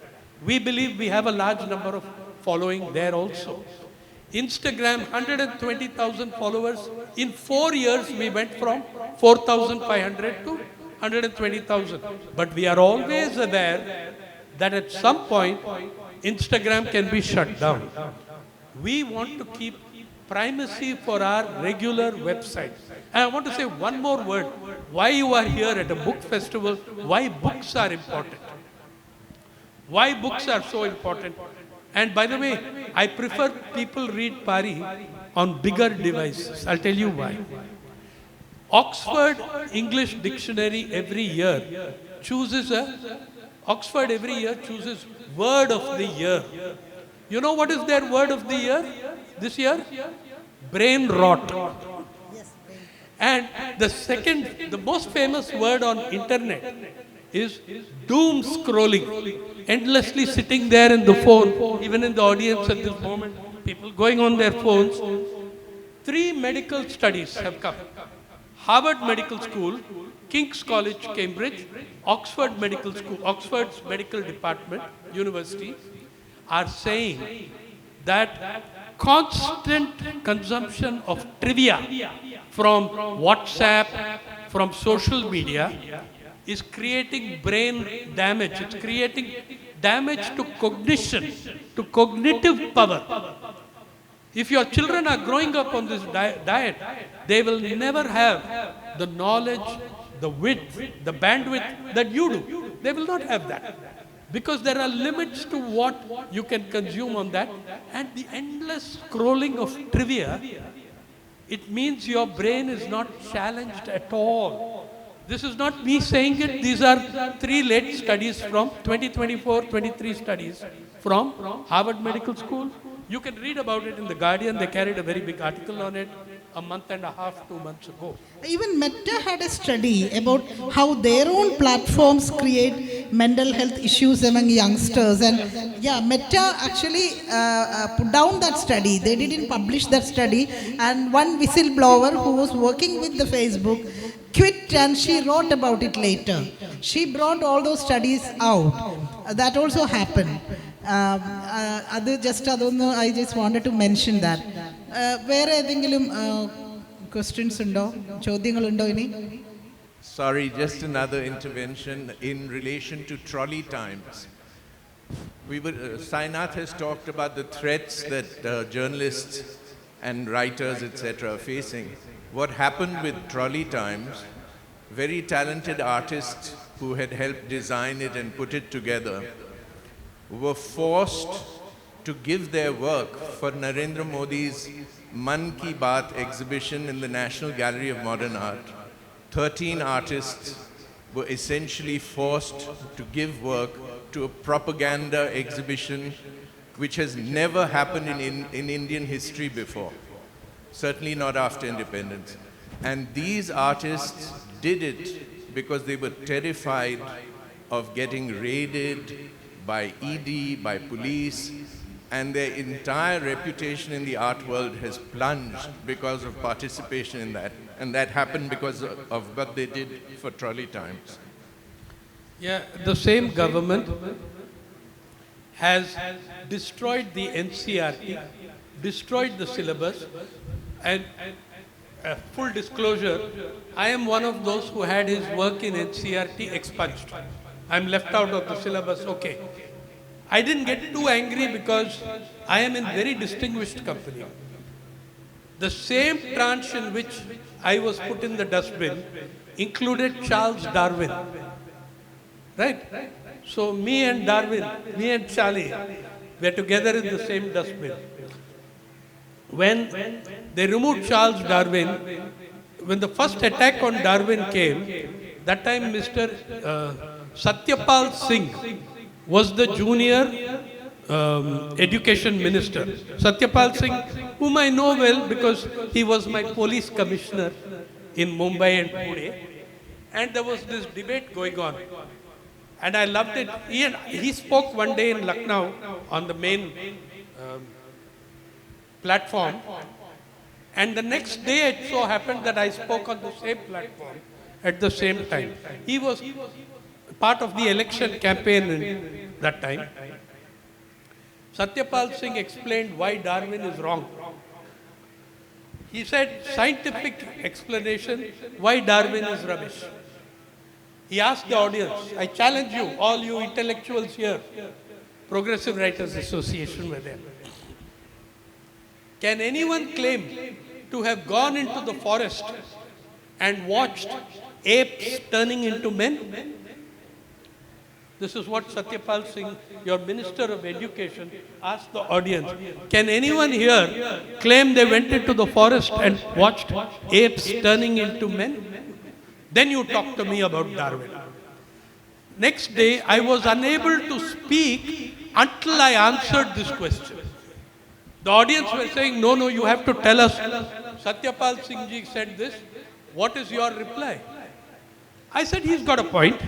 We believe we have a large number of following there also. Instagram, 120,000 followers. In 4 years, we went from 4,500 to 120,000. But we are always aware that at some point, Instagram can be shut down. We want to keep primacy for our regular website. And I want to say one more word. Why you are here at a book festival, why books are important. Why books are so important. And by the way, I prefer people read Pari on bigger devices. I'll tell you why. Oxford English Dictionary every year chooses word of the year. You know what is their word of the year this year? Brain rot. And the most famous word on internet is doom scrolling, endlessly sitting there in the phone, even in the audience at this moment, people going on their phones. 3 medical studies have come. Harvard Medical School, King's College, Cambridge, Oxford Medical School, Oxford's Medical Department, University, are saying that constant consumption of trivia from WhatsApp, from social media, is creating brain damage. It's creating damage to cognition, to cognitive power. If your children are growing up on this diet, they will never have the knowledge, the width, the bandwidth that you do. They will not have that. Because there are limits to what you can consume on that. And the endless scrolling of trivia, it means your brain is not challenged at all. This is not me saying it. These are 3 late studies from 2024, 23 studies from Harvard Medical School. You can read about it in The Guardian. They carried a very big article on it a month and a half, 2 months ago. Even Meta had a study about how their own platforms create mental health issues among youngsters. And yeah, Meta actually put down that study. They didn't publish that study. And one whistleblower who was working with the Facebook quit, and she wrote about it later. She brought all those studies out. That also happened. I just wanted to mention that. വേറെ ഏതെങ്കിലും questions ഉണ്ടോ, ചോദ്യങ്ങളുണ്ടോ ഇനി? Sorry, just another intervention in relation to trolley times. Sainath has talked about the threats that journalists and writers, etc., are facing. What happened with trolley times, very talented artists who had helped design it and put it together were forced to give their work for Narendra Modi's Man Ki Baat exhibition in the National Gallery of Modern Art. 13 artists were essentially forced to give work to a propaganda exhibition which has never happened in Indian history before, certainly not after independence. And these artists did it because they were terrified of getting raided by ED, by police, and their entire reputation in the art world has plunged because of participation in that. And that happened because of what they did for trolley times. Yeah, the same government has destroyed the NCRT, destroyed the syllabus, and full disclosure, I am one of those who had his work in NCRT expunged. I'm left out of the syllabus, okay. I didn't get too angry because I am in very distinguished company. The same tranche in which I was put in the dustbin included Charles Darwin. Right? So me and Darwin, me and Charlie, were together in the same dustbin. When they removed Charles Darwin, when the first attack on Darwin came, that time Mr. Satyapal Singh was the junior education minister. Satyapal Singh, whom I know well because he was my police commissioner in Mumbai and Pune. And there was this debate going on. And I loved it. He spoke one day in Lucknow on the main platform. And the next day it so happened that I spoke on the same platform at the same time. He was part of the election campaign in that time. Satyapal Singh explained why Darwin is wrong. He said, scientific explanation why Darwin is rubbish. He asked the audience, I challenge you, all you intellectuals here, Progressive Writers Association were there. Can anyone claim to have gone into the forest and watched apes turning into men? This is what Satyapal Singh, your Minister of Education, asked the audience. Can anyone here claim they went into the forest and watched apes turning into men? Then you talk to me about Darwin. Next day, I was unable to speak until I answered this question. The audience were saying, no, you have to tell us. Satyapal Singh ji said this. What is your reply? I said, he's got a point.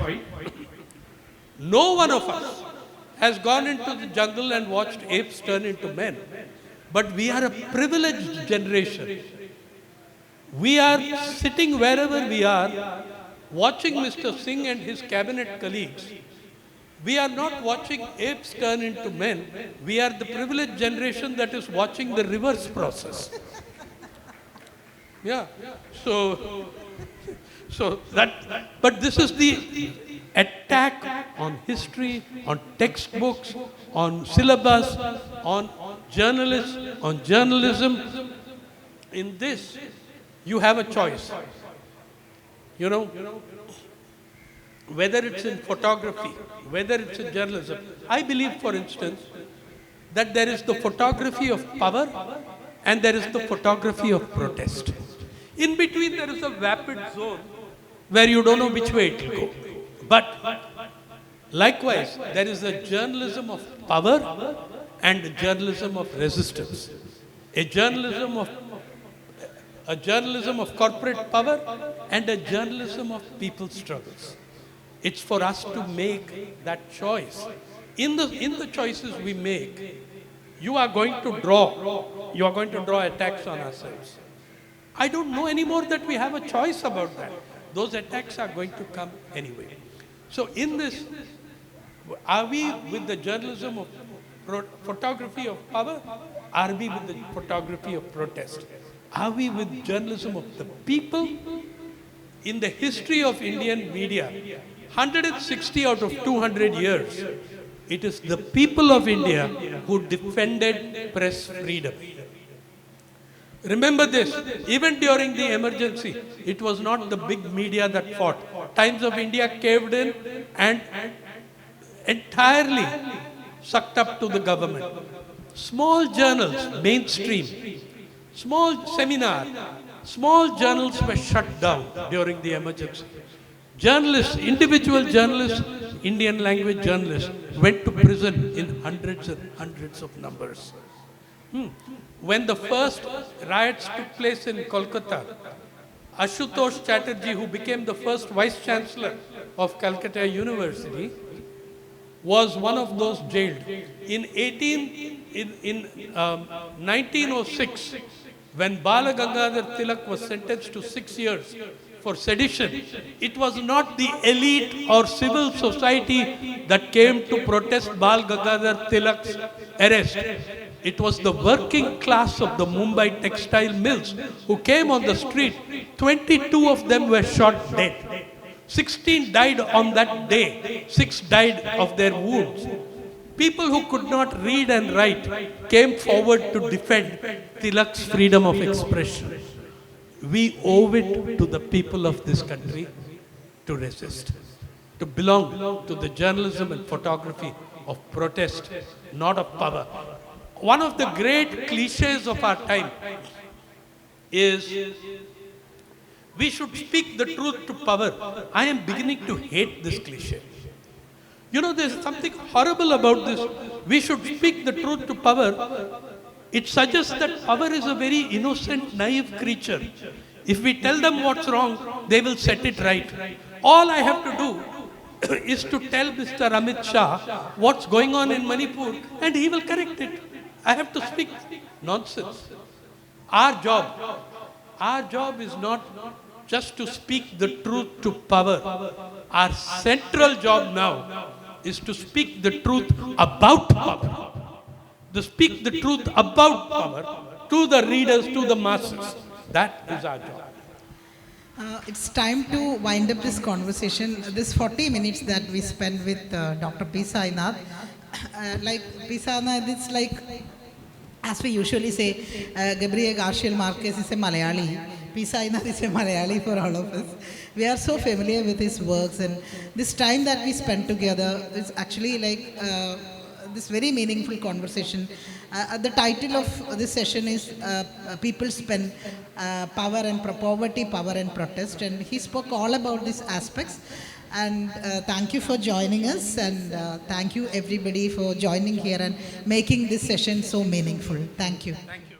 No one of us has gone into the jungle and watched apes turn into men. But we are a privileged generation We are sitting wherever we are, watching Mr. Singh and his cabinet colleagues. We are not watching apes turn into men. We are the privileged generation that is watching the reverse process. Yeah. So but this is the attack on history, on textbooks, on syllabus, on journalists, on journalism. In this, you have a choice. You know, whether it's in photography, whether it's in journalism. I believe, for instance, that there is the photography of power and there is the photography of protest. In between, there is a vapid zone where you don't know which way it will go. But likewise, there is a journalism of power and a journalism of resistance. A journalism of corporate power and a journalism of people's struggles. It's for us to make that choice. In the choices we make, you are going to draw attacks on ourselves. I don't know anymore that we have a choice about that. Those attacks are going to come anyway. So in this, are we with the journalism of photography of power? Are we with the photography of protest? Are we with journalism of the people? In the history of Indian media, 160 out of 200 years, it is the people of India who defended press freedom. Remember this, even during the emergency, it was not the big media that fought. Times of India caved in and entirely sucked up to the government. Small journals, mainstream, small seminar, small journals were shut down during the emergency. Journalists, individual journalists, Indian language journalists, went to prison in hundreds and hundreds of numbers. When the first riots took place in Kolkata, Ashutosh Chatterjee, who became the first Vice Chancellor of Calcutta University, was one of those jailed. In 1906, when Bala Gangadhar Tilak was sentenced to 6 years for sedition, it was not the elite or civil society that came to protest Bal Gangadhar Tilak's arrest. It was the working class of the Mumbai textile mills who came on the street. 22 of them were shot dead. 16 died on that day. 6 died of their wounds. People who could not read and write came forward to defend Tilak's freedom of expression. We owe it to the people of this country to resist, to belong to the journalism and photography of protest, not of power. One of the great cliches of our time is we should speak the truth to power. I am beginning to hate this cliche. You know, there's something horrible about this. We should speak the truth to power. It suggests that power is a very innocent, naive creature. If we tell them what's wrong, they will set it right. All I have to do is to tell Mr. Amit Shah what's going on in Manipur and he will correct it. I have to speak nonsense. Our job is not just to speak the truth to power. Our central job now is to speak the truth about power. To speak the truth about power to the readers, to the masses. That is our job. It's time to wind up this conversation. This 40 minutes that we spent with Dr. P. Sainath. Like P. Sainath, it's like, as we usually say, Gabriel Garcia Marquez is a Malayali. P. Sainath is a Malayali for all of us. We are so familiar with his works, and this time that we spent together is actually like this very meaningful conversation. The title of this session is People Spend Power and Poverty, Power and Protest, and he spoke all about these aspects. And thank you for joining us, and thank you everybody for joining here and making this session so meaningful. Thank you. Thank you.